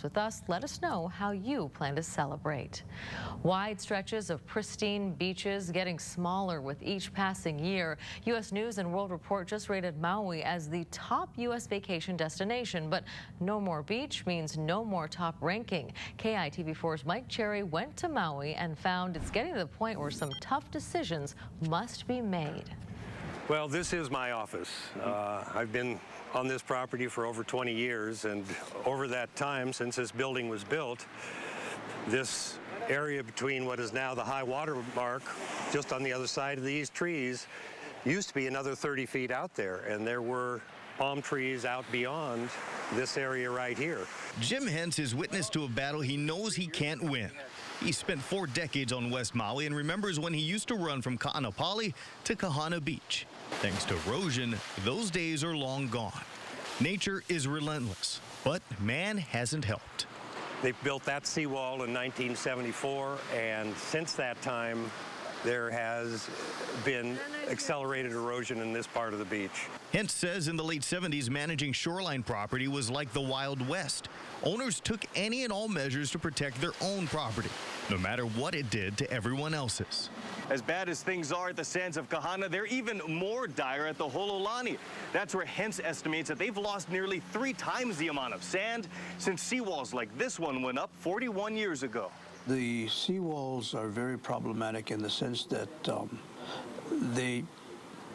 With us, let us know how you plan to celebrate. Wide stretches of pristine beaches getting smaller with each passing year. U.S. News and World Report just rated Maui as the top U.S. vacation destination, but no more beach means no more top ranking. KITV4's Mike Cherry went to Maui and found it's getting to the point where some tough decisions must be made. Well, this is my office. I've been on this property for over 20 years, and over that time, since this building was built, this area between what is now the high water mark, just on the other side of these trees, used to be another 30 feet out there, and there were palm trees out beyond this area right here. Jim Hentz is witness to a battle he knows he can't win. He spent 4 decades on West Maui and remembers when he used to run from Ka'anapali to Kahana Beach. Thanks to erosion, those days are long gone. Nature is relentless, but man hasn't helped. They built that seawall in 1974, and since that time, there has been accelerated erosion in this part of the beach. Hentz says in the late 70s, managing shoreline property was like the Wild West. Owners took any and all measures to protect their own property, no matter what it did to everyone else's. As bad as things are at the sands of Kahana, they're even more dire at the Hololani. That's where Hentz estimates that they've lost nearly 3 times the amount of sand since seawalls like this one went up 41 years ago. The seawalls are very problematic in the sense that they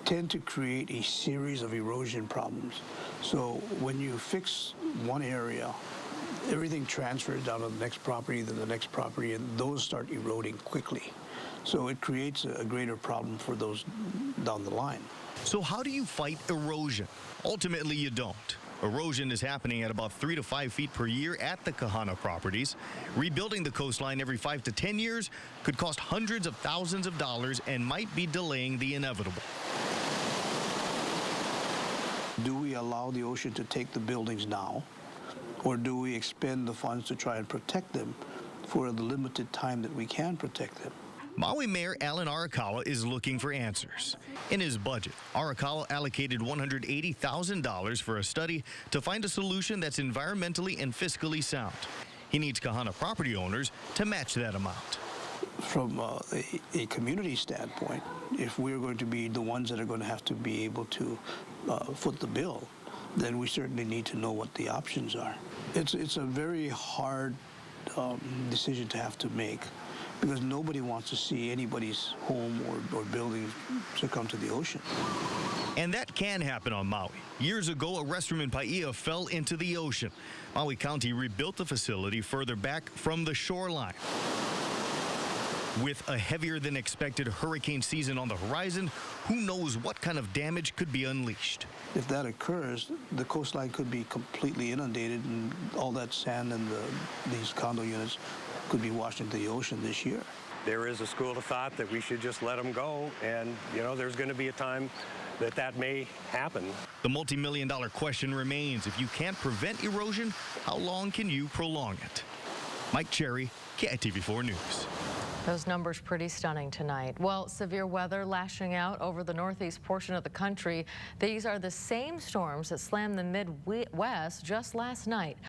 tend to create a series of erosion problems. So when you fix one area, everything transfers down to the next property, then the next property, and those start eroding quickly. So it creates a greater problem for those down the line. So how do you fight erosion? Ultimately, you don't. Erosion is happening at about 3 to 5 feet per year at the Kahana properties. Rebuilding the coastline every 5 to 10 years could cost hundreds of thousands of dollars and might be delaying the inevitable. Do we allow the ocean to take the buildings now, or do we expend the funds to try and protect them for the limited time that we can protect them? Maui Mayor Alan Arakawa is looking for answers. In his budget, Arakawa allocated $180,000 for a study to find a solution that's environmentally and fiscally sound. He needs Kahana property owners to match that amount. From a community standpoint, if we're going to be the ones that are going to have to be able to foot the bill, then we certainly need to know what the options are. It's a very hard decision to have to make, because nobody wants to see anybody's home or building succumb to the ocean. And that can happen on Maui. Years ago, a restroom in Paia fell into the ocean. Maui County rebuilt the facility further back from the shoreline. With a heavier than expected hurricane season on the horizon, who knows what kind of damage could be unleashed. If that occurs, the coastline could be completely inundated, and all that sand and these condo units could be washed into the ocean this year. There is a school of thought that we should just let them go, and there's going to be a time that may happen. The multi-million-dollar question remains: if you can't prevent erosion, how long can you prolong it? Mike Cherry, KITV4 News. Those numbers pretty stunning tonight. Well, severe weather lashing out over the northeast portion of the country. These are the same storms that slammed the Midwest just last night.